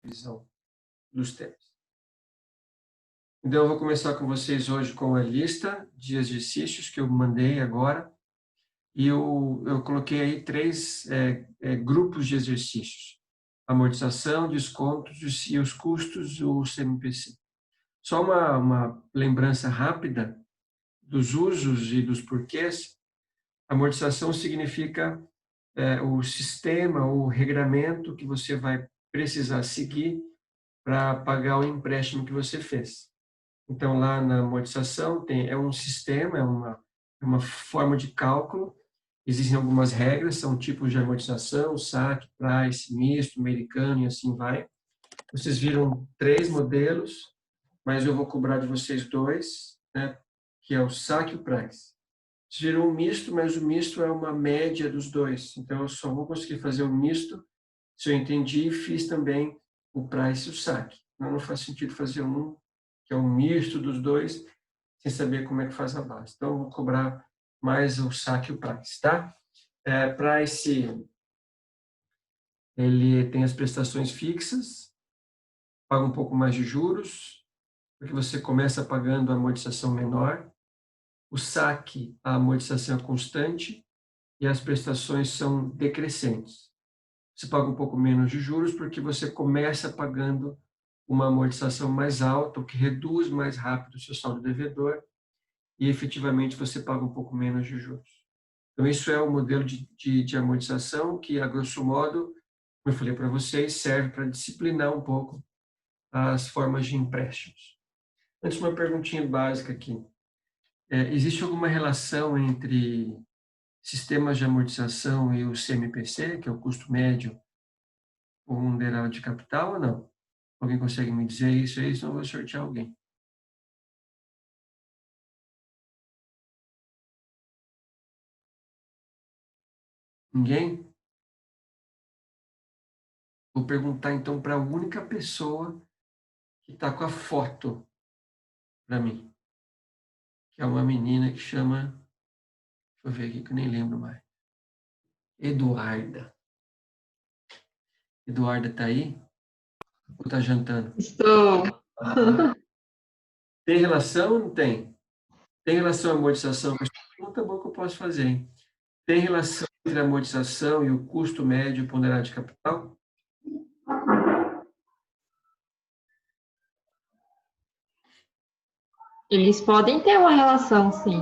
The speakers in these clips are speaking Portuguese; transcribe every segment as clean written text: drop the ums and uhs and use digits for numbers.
visão dos temas. Então, eu vou começar com vocês hoje com a lista de exercícios que eu mandei agora, e eu coloquei aí 3 grupos de exercícios: amortização, descontos e os custos do CMPC. Só uma lembrança rápida dos usos e dos porquês. Amortização significa o sistema, o regramento que você vai precisar seguir para pagar o empréstimo que você fez. Então, lá na amortização, é um sistema, é uma forma de cálculo. Existem algumas regras, são tipos de amortização, saque, price, misto, americano e assim vai. Vocês viram 3 modelos, mas eu vou cobrar de vocês 2, né, que é o saque e o price. Vocês viram um misto, mas o misto é uma média dos dois. Então, eu só vou conseguir fazer o misto se eu entendi e fiz também o price e o saque. Não faz sentido fazer um, que é um misto dos dois, sem saber como é que faz a base. Então, eu vou cobrar mais o saque e o price, tá? Price, ele tem as prestações fixas, paga um pouco mais de juros, porque você começa pagando a amortização menor. O saque, a amortização é constante e as prestações são decrescentes. Você paga um pouco menos de juros porque você começa pagando uma amortização mais alta, o que reduz mais rápido o seu saldo devedor, e efetivamente você paga um pouco menos de juros. Então, isso é o modelo de amortização que, a grosso modo, como eu falei para vocês, serve para disciplinar um pouco as formas de empréstimos. Antes, uma perguntinha básica aqui. Existe alguma relação entre sistemas de amortização e o CMPC, que é o custo médio ponderado de capital, ou não? Alguém consegue me dizer isso aí? Senão eu vou sortear alguém. Ninguém? Vou perguntar então para a única pessoa que está com a foto para mim, que é uma menina que chama, deixa eu ver aqui que eu nem lembro mais, Eduarda. Eduarda está aí? Ou está jantando? Estou. Ah, tem relação ou não tem? Tem relação à amortização? Pergunta boa que eu posso fazer, hein? Tem relação entre a amortização e o custo médio ponderado de capital? Eles podem ter uma relação, sim.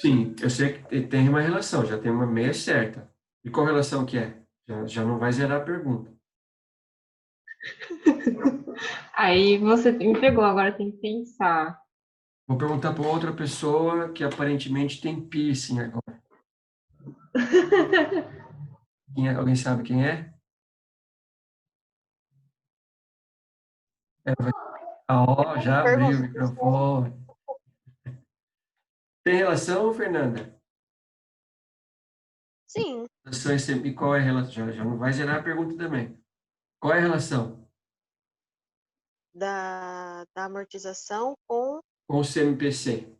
Sim, eu sei que tem uma relação, já tem uma meia certa. E qual relação que é? Já não vai zerar a pergunta. Aí você me pegou, agora tem que pensar. Vou perguntar para outra pessoa que aparentemente tem piercing agora. Alguém sabe quem é? Ó, já abriu o Pergunta. microfone. Tem relação, Fernanda? Sim, E qual é a relação? Já não vai zerar a pergunta também. Qual é a relação da amortização com. com o CMPC?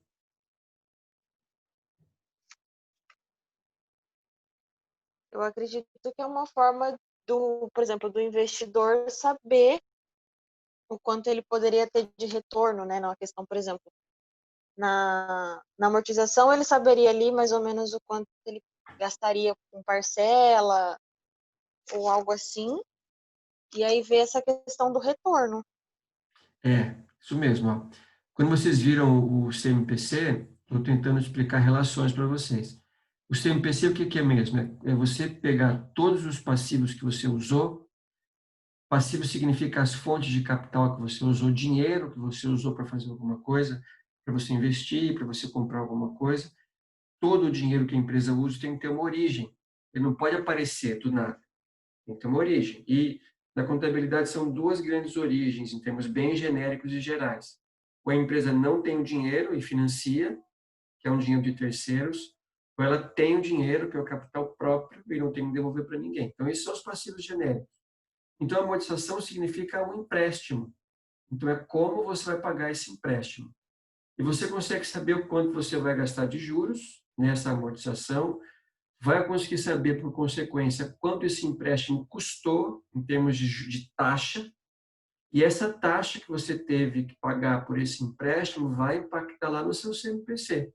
Eu acredito que é uma forma por exemplo, do investidor saber o quanto ele poderia ter de retorno, né? Na questão, por exemplo, na amortização, ele saberia ali mais ou menos o quanto ele gastaria com parcela ou algo assim, e aí ver essa questão do retorno. Isso mesmo. Ó. Quando vocês viram o CMPC, estou tentando explicar relações para vocês. O CMPC, o que é mesmo? É você pegar todos os passivos que você usou. Passivo significa as fontes de capital que você usou, dinheiro que você usou para fazer alguma coisa, para você investir, para você comprar alguma coisa. Todo o dinheiro que a empresa usa tem que ter uma origem. Ele não pode aparecer do nada. Tem que ter uma origem. E na contabilidade são 2 grandes origens, em termos bem genéricos e gerais. Ou a empresa não tem o dinheiro e financia, que é um dinheiro de terceiros, ou ela tem o dinheiro, que é o capital próprio, e não tem que devolver para ninguém. Então, esses são os passivos genéricos. Então, a amortização significa um empréstimo. Então, é como você vai pagar esse empréstimo. E você consegue saber o quanto você vai gastar de juros nessa amortização, vai conseguir saber, por consequência, quanto esse empréstimo custou em termos de taxa, E essa taxa que você teve que pagar por esse empréstimo vai impactar lá no seu CMPC.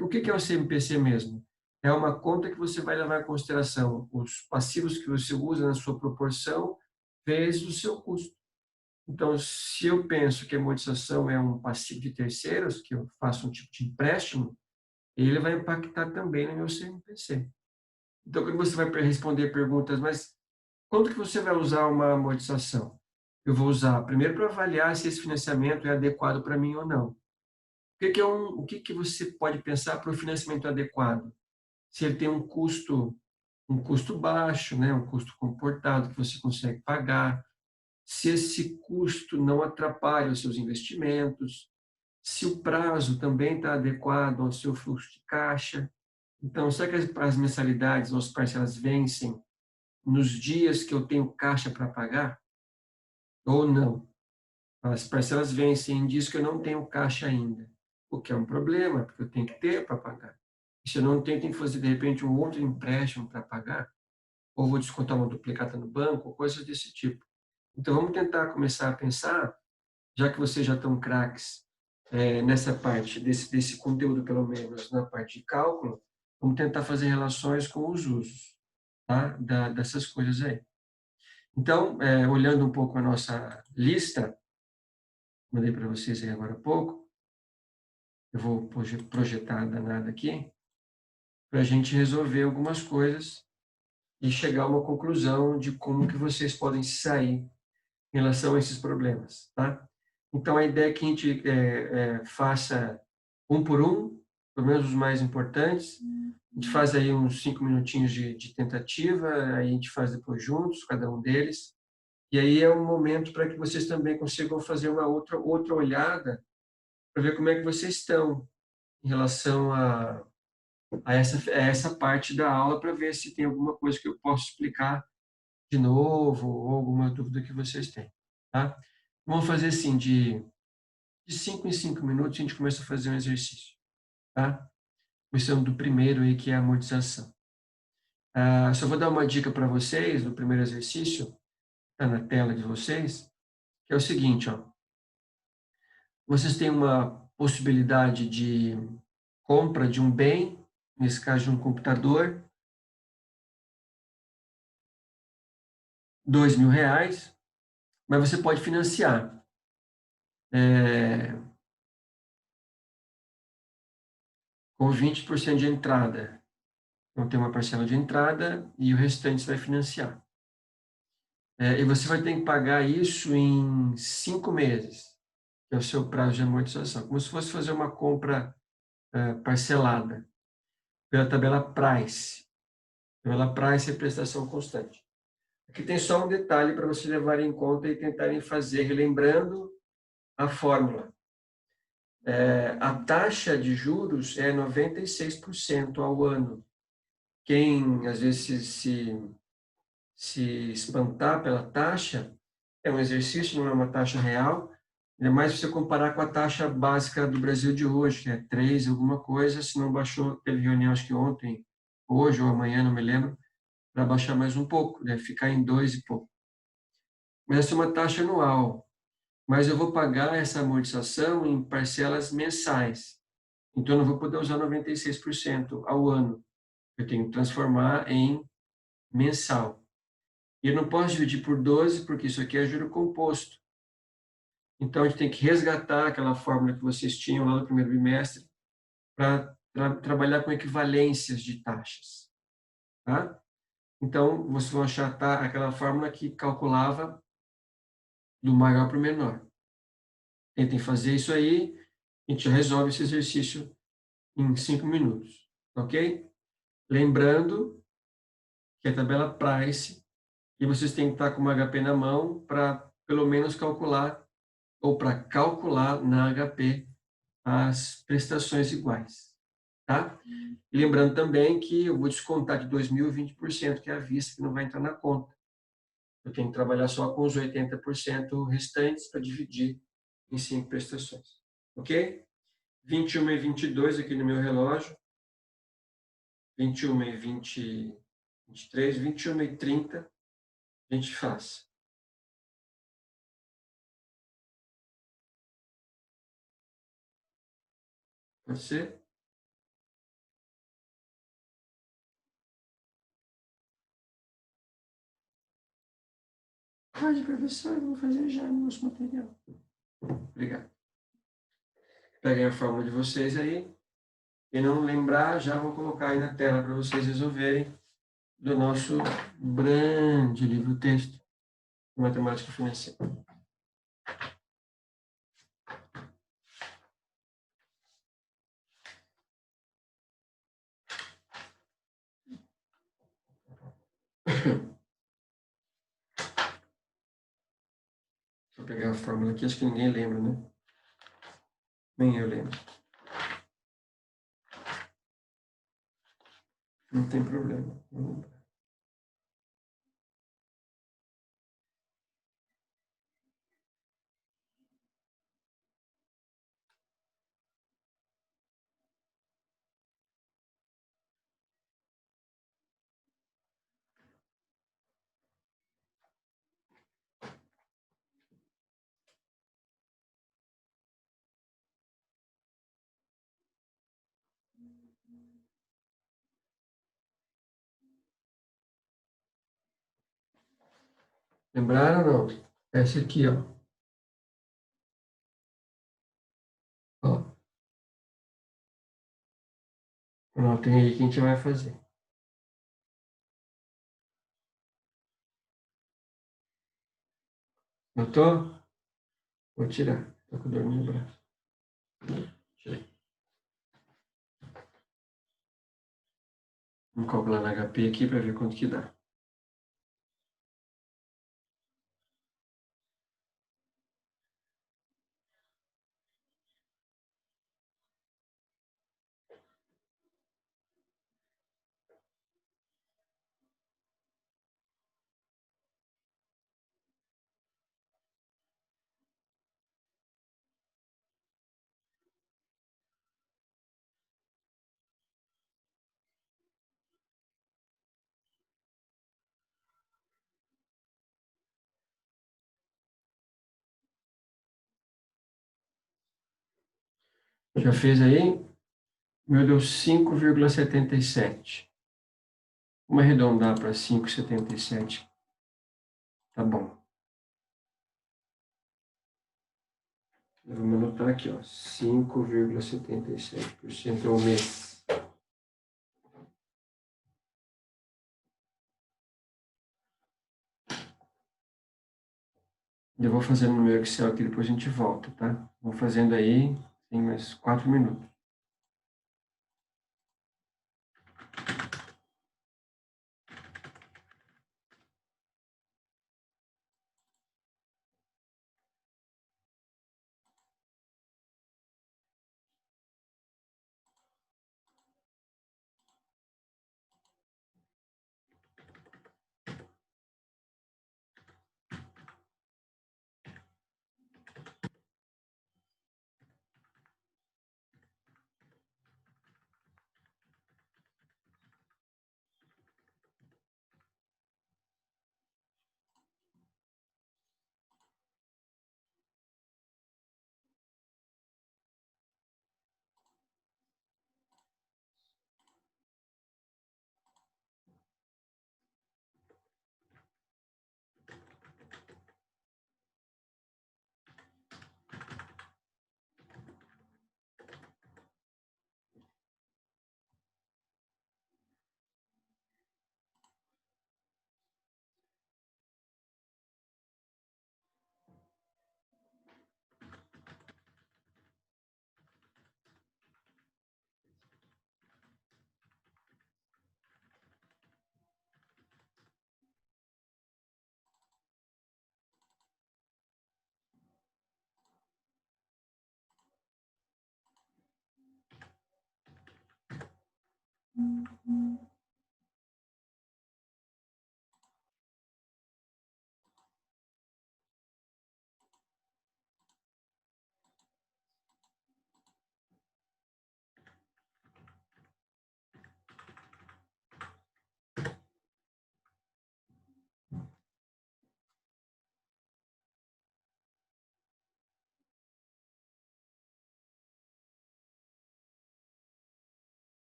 O que é o CMPC mesmo? É uma conta que você vai levar em consideração os passivos que você usa na sua proporção vezes o seu custo. Então, se eu penso que a amortização é um passivo de terceiros, que eu faço um tipo de empréstimo, ele vai impactar também no meu CMPC. Então, quando você vai responder perguntas, mas quando que você vai usar uma amortização? Eu vou usar primeiro para avaliar se esse financiamento é adequado para mim ou não. O que que você pode pensar para o financiamento adequado? Se ele tem um custo baixo, né, um custo comportado que você consegue pagar, se esse custo não atrapalha os seus investimentos, se o prazo também está adequado ao seu fluxo de caixa. Então, será que as mensalidades ou as parcelas vencem nos dias que eu tenho caixa para pagar? Ou não? As parcelas vencem em dias que eu não tenho caixa ainda, o que é um problema, porque eu tenho que ter para pagar. E se eu não tenho, tenho que fazer, de repente, um outro empréstimo para pagar, ou vou descontar uma duplicata no banco, ou coisas desse tipo. Então, vamos tentar começar a pensar, já que vocês já estão craques nessa parte, desse conteúdo, pelo menos, na parte de cálculo, vamos tentar fazer relações com os usos, tá? Dessas coisas aí. Então, olhando um pouco a nossa lista, mandei para vocês aí agora há pouco, eu vou projetar a danada aqui, para a gente resolver algumas coisas e chegar a uma conclusão de como que vocês podem sair em relação a esses problemas, tá? Então, a ideia é que a gente faça um por um, pelo menos os mais importantes. A gente faz aí uns 5 minutinhos de tentativa, aí a gente faz depois juntos, cada um deles. E aí é um momento para que vocês também consigam fazer uma outra olhada para ver como é que vocês estão em relação a essa parte da aula, para ver se tem alguma coisa que eu posso explicar de novo ou alguma dúvida que vocês têm, tá? Vamos fazer assim, de 5 em 5 minutos, a gente começa a fazer um exercício, tá? Começando do primeiro aí, que é a amortização. Só vou dar uma dica para vocês, no primeiro exercício, está na tela de vocês, que é o seguinte, ó. Vocês têm uma possibilidade de compra de um bem, nesse caso de um computador, R$ 2.000, mas você pode financiar. Com 20% de entrada. Então, tem uma parcela de entrada e o restante você vai financiar. E você vai ter que pagar isso em 5 meses, que é o seu prazo de amortização. Como se fosse fazer uma compra parcelada, pela tabela Price. Tabela Price é prestação constante. Aqui tem só um detalhe para você levar em conta e tentarem fazer, relembrando a fórmula. A taxa de juros é 96% ao ano. Quem, às vezes, se espantar pela taxa, é um exercício, não é uma taxa real, ainda mais se você comparar com a taxa básica do Brasil de hoje, que é 3 alguma coisa, se não baixou, teve reunião acho que ontem, hoje ou amanhã, não me lembro, para baixar mais um pouco, deve ficar em 2 e pouco. Mas essa é uma taxa anual, mas eu vou pagar essa amortização em parcelas mensais, então eu não vou poder usar 96% ao ano, eu tenho que transformar em mensal. E eu não posso dividir por 12, porque isso aqui é juro composto. Então, a gente tem que resgatar aquela fórmula que vocês tinham lá no primeiro bimestre para trabalhar com equivalências de taxas. Tá? Então, vocês vão achar aquela fórmula que calculava do maior para o menor. Tentem fazer isso aí, a gente resolve esse exercício em 5 minutos. Ok? Lembrando que a tabela Price, e vocês têm que estar com uma HP na mão para, pelo menos, calcular ou para calcular na HP as prestações iguais, tá? E lembrando também que eu vou descontar de 2.000 20%, que é a vista, que não vai entrar na conta. Eu tenho que trabalhar só com os 80% restantes para dividir em 5 prestações, ok? 21h22 aqui no meu relógio, 21h20, 23, 21h30, a gente faz. Pode ser? Pode, professor, eu vou fazer já no nosso material. Obrigado. Peguem a fórmula de vocês aí. Quem não lembrar, já vou colocar aí na tela para vocês resolverem do nosso grande livro-texto de matemática financeira. Deixa eu pegar a fórmula aqui, acho que ninguém lembra, né? Nem eu lembro. Não tem problema. Vamos lá. Lembraram ou não? Essa aqui, ó. Ó. Anotem aí que a gente vai fazer. Notou? Vou tirar. Tô com dor no braço. Tirei. Vamos calcular na HP aqui para ver quanto que dá. Já fez aí? Meu deu 5,77. Vamos arredondar para 5,77. Tá bom. Vamos anotar aqui, ó. 5,77% ao mês. Eu vou fazendo no meu Excel aqui, depois a gente volta, tá? Vou fazendo aí, tem mais 4 minutos.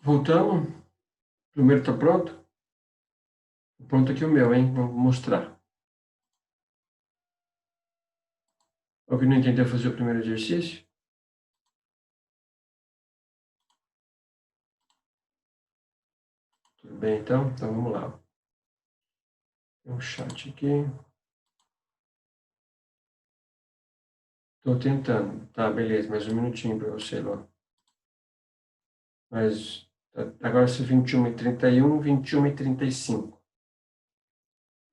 Voltamos. O primeiro está pronto? Pronto aqui o meu, hein? Vou mostrar. Alguém não entendeu fazer o primeiro exercício? Tudo bem, então? Então, vamos lá. Tem um chat aqui. Estou tentando. Tá, beleza. Mais um minutinho para você, Ló. Mas agora são 21h31, 21h35.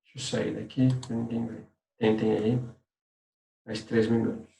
Deixa eu sair daqui para ninguém ver. Tentem aí. Mais 3 minutos.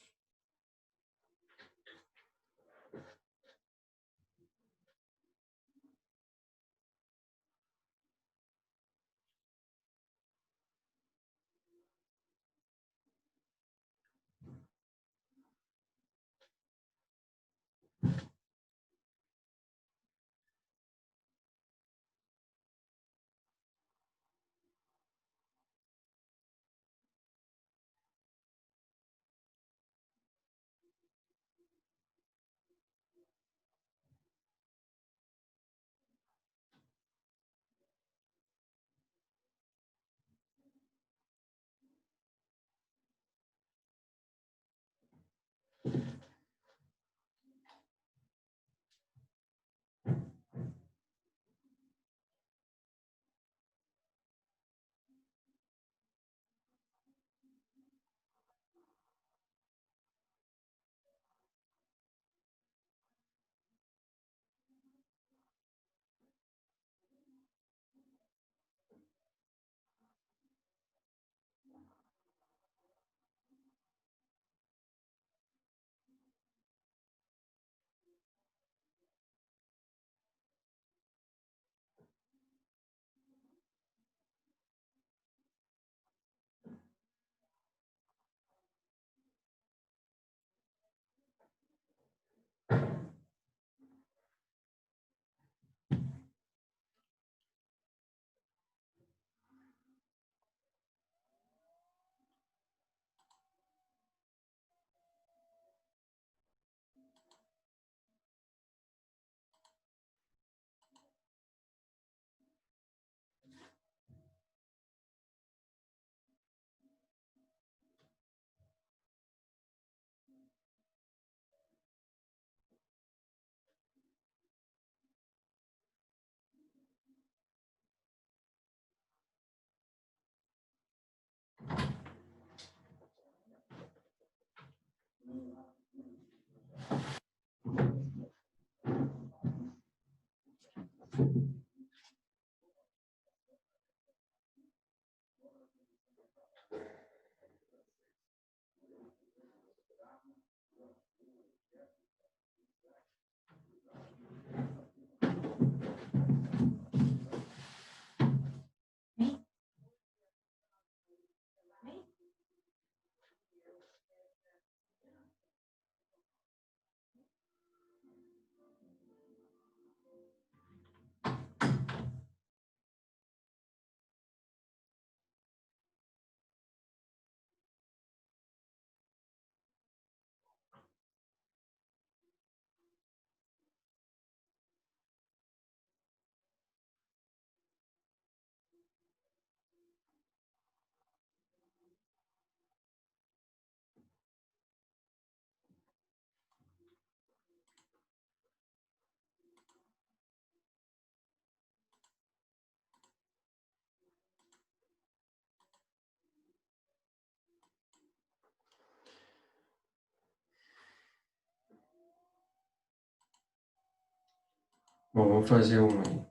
Bom, vamos fazer um aí.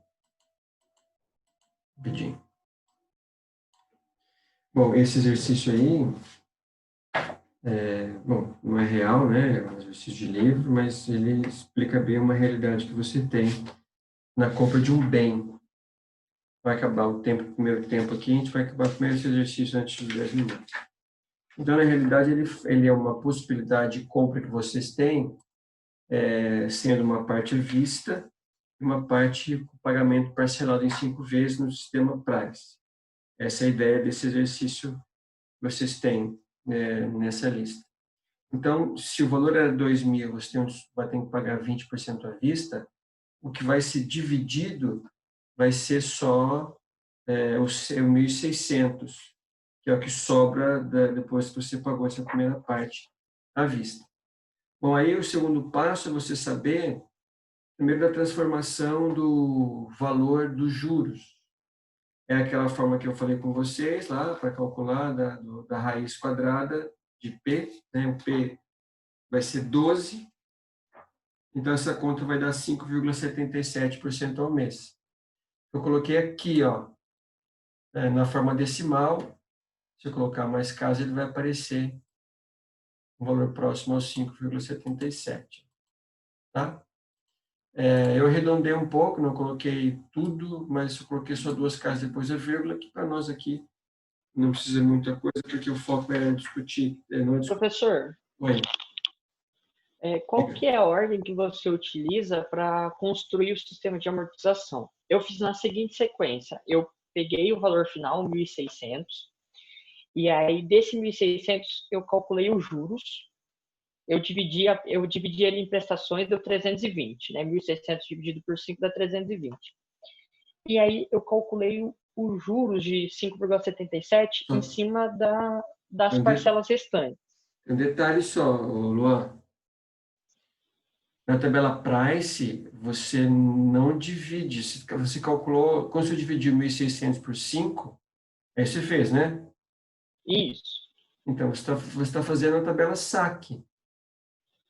Rapidinho. Bom, esse exercício aí, bom, não é real, né? É um exercício de livro, mas ele explica bem uma realidade que você tem na compra de um bem. Vai acabar o tempo, o primeiro tempo aqui, a gente vai acabar primeiro esse exercício antes dos 10 minutos. Então, na realidade, ele é uma possibilidade de compra que vocês têm, sendo uma parte à vista e uma parte com pagamento parcelado em 5 vezes no sistema Praxis. Essa é a ideia desse exercício que vocês têm nessa lista. Então, se o valor era 2.000, você vai ter que pagar 20% à vista, o que vai ser dividido vai ser só o 1.600, que é o que sobra depois que você pagou essa primeira parte à vista. Bom, aí o segundo passo é você saber, primeiro, da transformação do valor dos juros. É aquela forma que eu falei com vocês lá, para calcular da raiz quadrada de P, né? O P vai ser 12, então essa conta vai dar 5,77% ao mês. Eu coloquei aqui, ó, na forma decimal, se eu colocar mais casa, ele vai aparecer um valor próximo aos 5,77, tá? Eu arredondei um pouco, não coloquei tudo, mas eu coloquei só 2 casas depois da vírgula, que para nós aqui não precisa muita coisa, porque o foco é discutir. Não é discutir. Professor, Oi. Qual que é a ordem que você utiliza para construir o sistema de amortização? Eu fiz na seguinte sequência. Eu peguei o valor final, 1.600, e aí desse 1.600 eu calculei os juros, eu dividi ele em prestações, deu 320, né? 1.600 dividido por 5 dá 320. E aí eu calculei os juros de 5,77 em cima das parcelas restantes. Tem um detalhe só, Luan. Na tabela Price, você não divide. Você calculou, quando você dividiu 1.600 por 5, aí você fez, né? Isso. Então, você está fazendo a tabela SAC,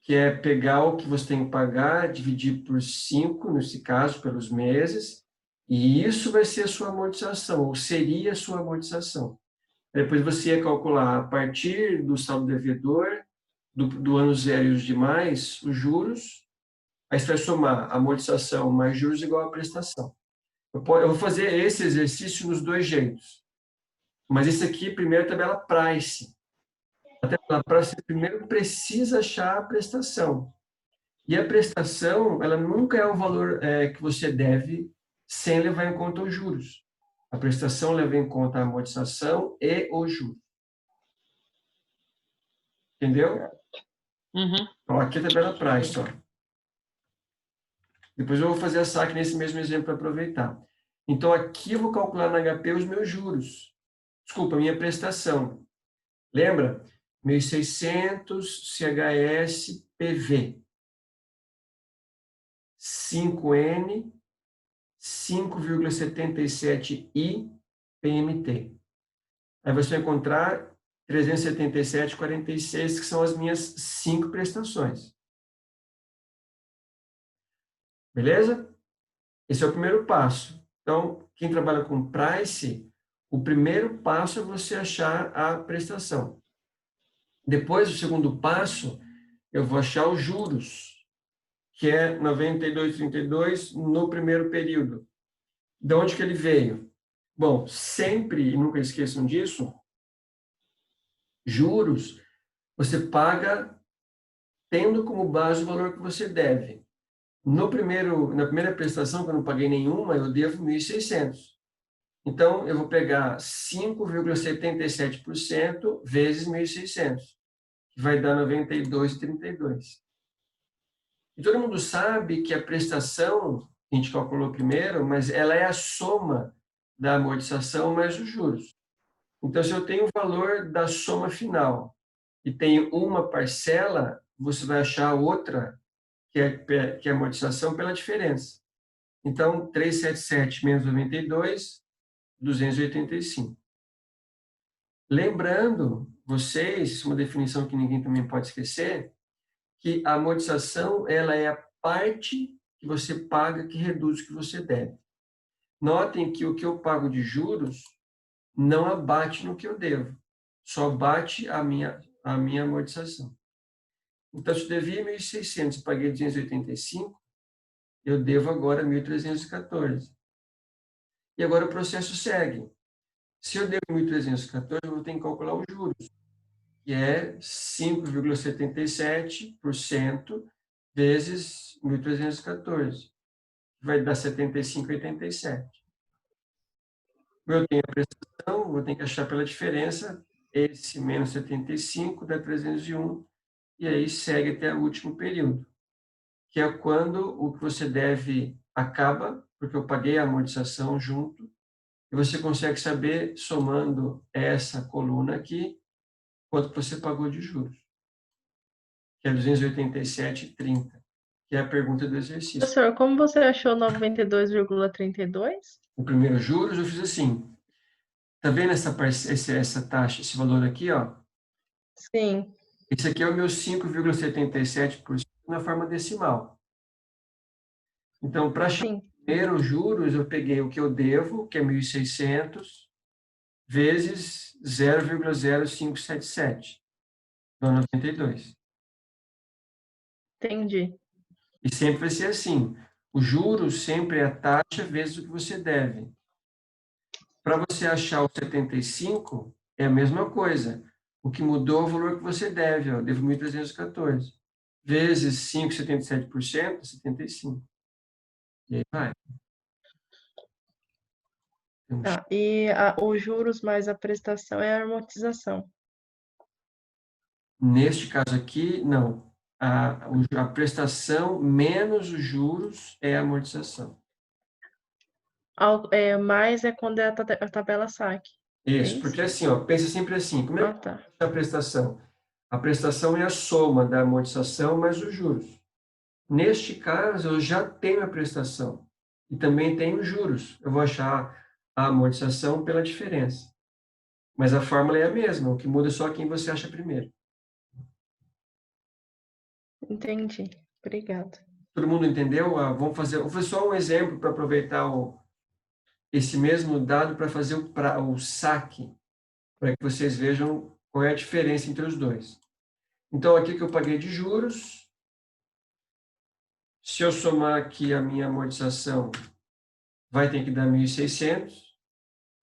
que é pegar o que você tem que pagar, dividir por 5, nesse caso, pelos meses, e isso vai ser a sua amortização, ou seria a sua amortização. Depois você ia calcular, a partir do saldo devedor, do ano zero e os demais, os juros, aí você vai somar amortização mais juros igual a prestação. Eu vou fazer esse exercício nos dois jeitos. Mas esse aqui, primeiro, é a tabela Price. A tabela Price, primeiro, precisa achar a prestação. E a prestação, ela nunca é o valor que você deve sem levar em conta os juros. A prestação leva em conta a amortização e o juros. Entendeu? Uhum. Então, aqui é a tabela Price, ó. Depois eu vou fazer a saque nesse mesmo exemplo para aproveitar. Então, aqui eu vou calcular na HP os meus juros. Desculpa, a minha prestação. Lembra? 1.600 CHS PV. 5N, 5,77I PMT. Aí você vai encontrar 377,46, que são as minhas 5 prestações. Beleza? Esse é o primeiro passo. Então, quem trabalha com price, o primeiro passo é você achar a prestação. Depois, o segundo passo, eu vou achar os juros, que é 92,32 no primeiro período. De onde que ele veio? Bom, sempre, e nunca esqueçam disso, juros você paga tendo como base o valor que você deve. Na primeira prestação, que eu não paguei nenhuma, eu devo 1.600. Então, eu vou pegar 5,77% vezes 1.600, que vai dar 92,32. E todo mundo sabe que a prestação, a gente calculou primeiro, mas ela é a soma da amortização mais os juros. Então, se eu tenho o valor da soma final e tenho uma parcela, você vai achar outra, que é a amortização pela diferença. Então, 377 menos 92, 285. Lembrando, vocês, uma definição que ninguém também pode esquecer, que a amortização ela é a parte que você paga que reduz o que você deve. Notem que o que eu pago de juros não abate no que eu devo, só bate a minha amortização. Então, se eu devia 1.600 e paguei 285, eu devo agora 1.314. E agora o processo segue. Se eu devo 1.314, eu vou ter que calcular os juros, que é 5,77% vezes 1.314, que vai dar 75,87. Eu tenho a prestação, vou ter que achar pela diferença, esse menos 75 dá 301, e aí segue até o último período, que é quando o que você deve acaba, porque eu paguei a amortização junto, e você consegue saber, somando essa coluna aqui, quanto você pagou de juros, que é 287,30, que é a pergunta do exercício. Professor, como você achou 92,32? O primeiro juros eu fiz assim, tá vendo essa taxa, esse valor aqui, ó? Sim. Esse aqui é o meu 5,77% na forma decimal. Então, para achar Sim. o primeiro juros, eu peguei o que eu devo, que é 1.600, vezes 0,0577, dá 92. Entendi. E sempre vai ser assim. O juros sempre é a taxa vezes o que você deve. Para você achar o 75, é a mesma coisa. O que mudou é o valor que você deve, ó, devo 1.314. Vezes 5,77%, 75. E aí vai. Tá. E os juros mais a prestação é a amortização. Neste caso aqui, não. A prestação menos os juros é a amortização. Mais é quando é a tabela saque. Isso, isso? porque assim, ó, pensa sempre assim, como é Ah, que tá. é a prestação? A prestação é a soma da amortização mais os juros. Neste caso, eu já tenho a prestação e também tenho os juros. Eu vou achar a amortização pela diferença. Mas a fórmula é a mesma, o que muda é só quem você acha primeiro. Entendi. Obrigada. Todo mundo entendeu? Vou fazer só um exemplo para aproveitar esse mesmo dado para fazer o saque, para que vocês vejam qual é a diferença entre os dois. Então, aqui que eu paguei de juros, se eu somar aqui a minha amortização, vai ter que dar 1.600,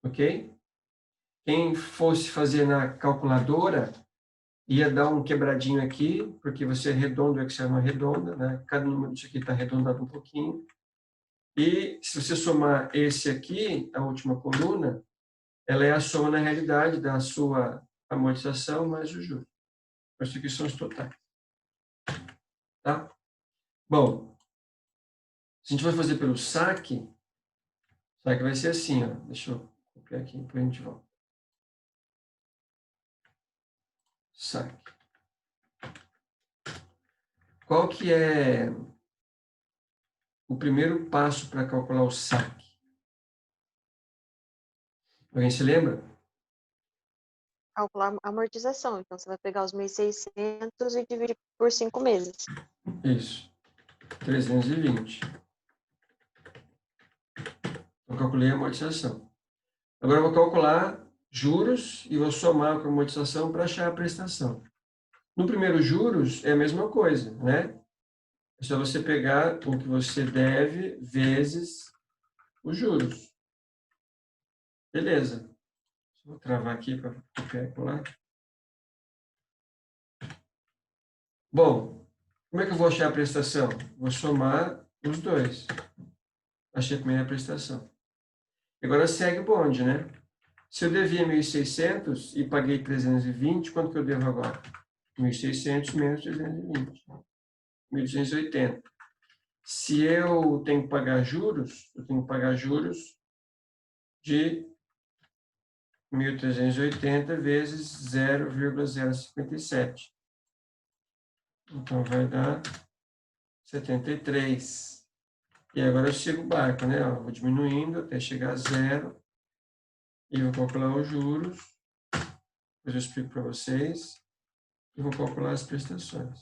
ok? Quem fosse fazer na calculadora, ia dar um quebradinho aqui, porque você arredonda o Excel não arredonda, né? Cada número disso aqui está arredondado um pouquinho. E se você somar esse aqui, a última coluna, ela é a soma, na realidade, da sua amortização mais o juros. Isso aqui são os totais. Tá? Bom, se a gente vai fazer pelo saque, o saque vai ser assim, ó. Deixa eu copiar aqui, depois a gente volta. Saque. Qual que é o primeiro passo para calcular o saque? Alguém se lembra? Calcular a amortização. Então, você vai pegar os 1.600 e dividir por 5 meses. Isso. 320. Eu calculei a amortização. Agora eu vou calcular juros e vou somar com a amortização para achar a prestação. No primeiro juros é a mesma coisa, né? É só você pegar o que você deve vezes os juros. Beleza. Vou travar aqui para copiar e colar. Bom, como é que eu vou achar a prestação? Vou somar os dois. Achei a primeira prestação. Agora segue o bonde, né? Se eu devia 1.600 e paguei 320, quanto que eu devo agora? 1.600 menos 320. 1.280. Se eu tenho que pagar juros, eu tenho que pagar juros de 1.380 vezes 0,057. Então, vai dar 73. E agora eu sigo o barco, né? Vou diminuindo até chegar a zero. E vou calcular os juros. Depois eu explico para vocês. E vou calcular as prestações.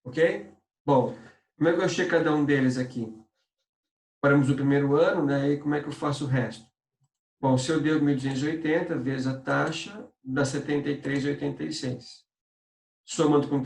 Ok? Bom, como é que eu achei cada um deles aqui? Paramos o primeiro ano, né? E como é que eu faço o resto? Bom, se eu devo 1.280 vezes a taxa, dá 73,86. Somando com